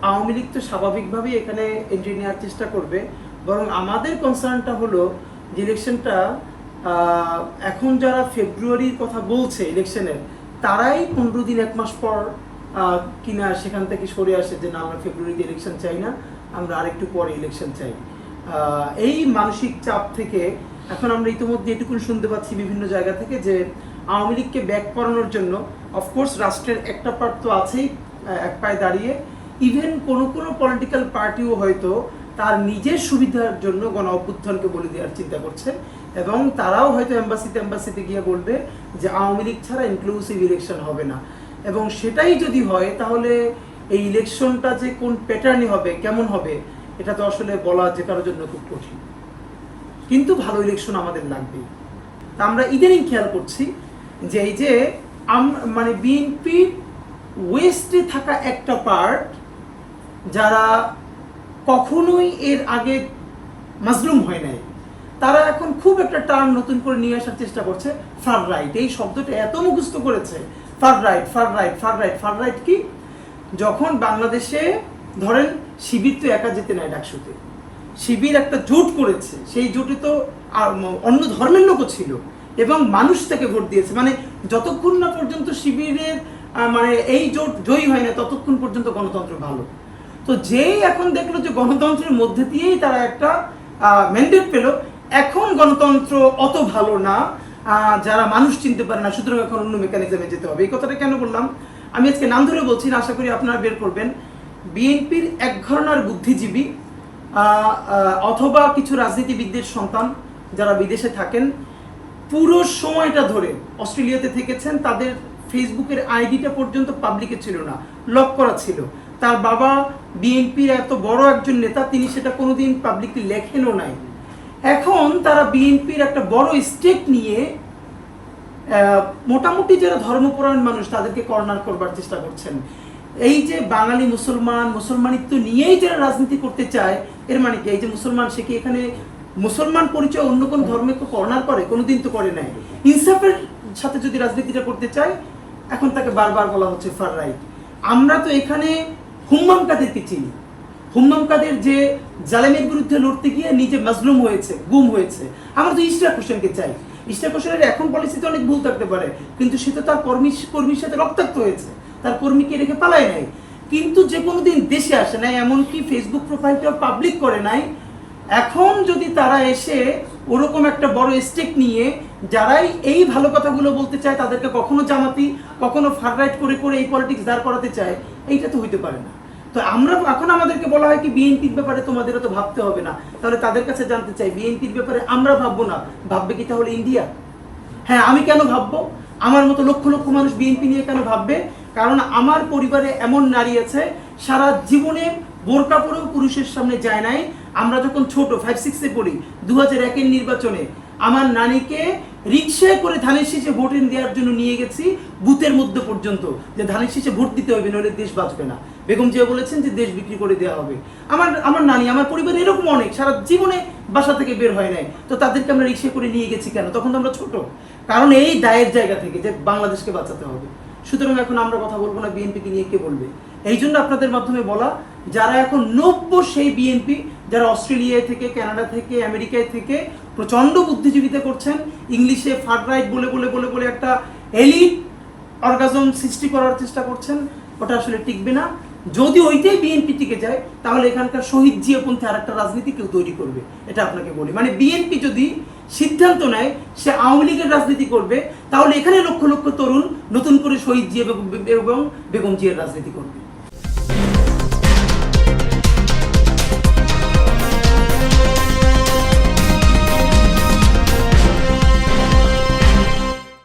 আওয়ামী লীগ তো স্বাভাবিকভাবেই এখানে এন্ট্রি নেওয়ার চেষ্টা করবে, বরং আমাদের কনসার্নটা হলো যে ইলেকশনটা এখন যারা ফেব্রুয়ারির কথা বলছে ইলেকশনের, তারাই 15 দিন 1 মাস পর কিনা সেখান থেকে সরে আসে যে না, আমরা ফেব্রুয়ারিতে ইলেকশন চাই না, আমরা আরেকটু পরে ইলেকশন চাই। এই মানসিক চাপ থেকে এখন আমরা ইতিমধ্যে এটুকুন শুনতে পাচ্ছি বিভিন্ন জায়গা থেকে যে আওয়ামী লীগকে ব্যাক করানোর জন্য অফকোর্স রাষ্ট্রের একটা পার্ট তো আছেই এক পায়ে দাঁড়িয়ে, ইভেন কোনো পলিটিক্যাল পার্টিও হয়তো তার নিজের সুবিধার জন্য গণ অভ্যুত্থানকে বলে দেওয়ার চিন্তা করছে, এবং তারাও হয়তো এম্বাসিতে গিয়ে বলবে যে আওয়ামী লীগ ছাড়া ইনক্লুসিভ ইলেকশন হবে না। এবং সেটাই যদি হয় তাহলে এই ইলেকশনটা যে কোন প্যাটার্নে হবে, কেমন হবে, এটা তো আসলে বলা যে কারোর জন্য খুব কঠিন। কিন্তু ভালো ইলেকশন আমাদের লাগবে। তা আমরা ইদানিং খেয়াল করছি যে এই যে মানে বিএনপির ওয়েস্টে থাকা একটা পার্ট, যারা কখনোই এর আগে মাজলুম হয় নাই, তারা এখন খুব একটা টার্ম নতুন করে নিয়ে আসার চেষ্টা করছে, ফার রাইট। এই শব্দটা এত মুখস্থ করেছে, fur right fur right fur right. Fur right কি? যখন বাংলাদেশে ধরেন শিবির তো একা যেতে নাই ডাকসুতে, শিবির একটা জোট করেছে, সেই জোটে তো অন্য ধর্মের লোকও ছিল এবং মানুষ তাকে ভোট দিয়েছে। মানে যতক্ষণ না পর্যন্ত শিবিরের মানে এই জোট জয়ী হয় না, ততক্ষণ পর্যন্ত গণতন্ত্র ভালো। তো যেই এখন দেখলো যে গণতন্ত্রের মধ্যে দিয়েই তারা একটা ম্যান্ডেট পেল, এখন গণতন্ত্র অত ভালো না, যারা মানুষ চিনতে পারে না, সুতরাং এখন অন্য মেকানিজমে যেতে হবে। এই কথাটা কেন বললাম? আমি আজকে নাম ধরে বলছি না, আশা করি আপনারা বের করবেন। বিএনপির এক ঘরানার বুদ্ধিজীবী অথবা কিছু রাজনীতিবিদদের সন্তান যারা বিদেশে থাকেন, পুরো সময়টা ধরে অস্ট্রেলিয়াতে থেকেছেন, তাদের ফেসবুকের আইডিটা পর্যন্ত পাবলিকে ছিল না, লক করা ছিল। তার বাবা বিএনপির এত বড় একজন নেতা, তিনি সেটা কোনোদিন পাবলিকলি লেখেনও নাই। এখন তারা বিএনপির একটা বড় স্টেক নিয়ে মোটামুটি যারা ধর্মপরায়ণ মানুষ তাদেরকে কর্নার করবার চেষ্টা করছেন। এই যে বাঙালি মুসলমানিত্ব নিয়েই যারা রাজনীতি করতে চায়, এর মানে কি? এই যে মুসলমান, সে কি এখানে মুসলমান পরিচয় অন্য কোন ধর্মকে কর্নার করে? কোনোদিন তো করে নাই। ইনসাফের সাথে যদি রাজনীতিটা করতে চায়, এখন তাকে বারবার বলা হচ্ছে ফার রাইট। আমরা তো এখানে হুম্মাম কাদেরকে চিনি। হুম্মাম কাদের যে জালেমের বিরুদ্ধে লড়তে গিয়ে নিজে মাজলুম হয়েছে, গুম হয়েছে। আমরা তো ইশরাক হোসেনকে চাই। ইশরাক হোসেনের এখন পলিসিতে অনেক ভুল থাকতে পারে, কিন্তু সে তো তার কর্মীর সাথে রক্তাক্ত হয়েছে, তার কর্মীকে রেখে পালায় নাই, কিন্তু যে কোনোদিন দেশে আসে নাই, এমনকি ফেসবুক প্রোফাইলটাও পাবলিক করে নাই। এখন যদি তারা এসে ওরকম একটা বড় স্টেক নিয়ে যারাই এই ভালো কথাগুলো বলতে চায়, তাদেরকে কখনো জামাতি, কখনো ফার রাইট করে করে এই পলিটিক্স দাঁড় করাতে চায়, এইটা তো হইতে পারে না। তো আমরা এখন আমাদেরকে বলা হয় কি বিএনপির ব্যাপারে তোমাদেরও তো ভাবতে হবে না। তাহলে তাদের কাছে জানতে চাই, বিএনপির ব্যাপারে আমরা ভাববো না, ভাববে কি তাহলে ইন্ডিয়া? হ্যাঁ, আমি কেন ভাববো? আমার মতো লক্ষ লক্ষ মানুষ বিএনপি নিয়ে কেন ভাববে? কারণ আমার পরিবারে এমন নারী আছে সারা জীবনে বোরকা পরেও পুরুষের সামনে যায় নাই। আমরা যখন ছোট 5-6-এ পড়ি, 2001-এর নির্বাচনে আমার নানিকে রিক্সায় করে ধানের শীষে ভোট দেওয়ার জন্য নিয়ে গেছি, বুথের মধ্যে পর্যন্ত, যে ধানের শীষে ভোট দিতে হবে, নইলে দেশ বাঁচবে না। বেগম জিয়া বলেছেন যে দেশ বিক্রি করে দেওয়া হবে। আমার নানি, আমার পরিবার এরকম অনেক সারা জীবনে বাসা থেকে বের হয় নাই, তো তাদেরকে আমরা রিক্সায় করে নিয়ে গেছি কেন? তখন তো আমরা ছোট। কারণ এই দায়ের জায়গা থেকে যে বাংলাদেশকে বাঁচাতে হবে। সুতরাং এখন আমরা কথা বলবো না, বিএনপিকে নিয়ে কে বলবে? এই জন্য আপনাদের মাধ্যমে বলা, যারা এখন নব্য সেই বিএনপি, যারা অস্ট্রেলিয়া থেকে, কানাডা থেকে, আমেরিকায় থেকে প্রচন্ড বুদ্ধিজীবিতা করছেন, ইংলিশে ফার রাইট বলে বলে বলে বলে একটা এলিট অর্গাজম সৃষ্টি করার চেষ্টা করছেন, ওটা আসলে টিকবে না। যদি ওইটাই বিএনপি টিকে যায়, তাহলে এখানকার শহীদ জিয়াপন্থী আর একটা রাজনীতি কেউ তৈরি করবে, এটা আপনাকে বলি। মানে বিএনপি যদি সিদ্ধান্ত নেয় সে আওয়ামী লীগের রাজনীতি করবে, তাহলে এখানে লক্ষ লক্ষ তরুণ নতুন করে শহীদ জিয়া এবং বেগম জিয়ার রাজনীতি করবে।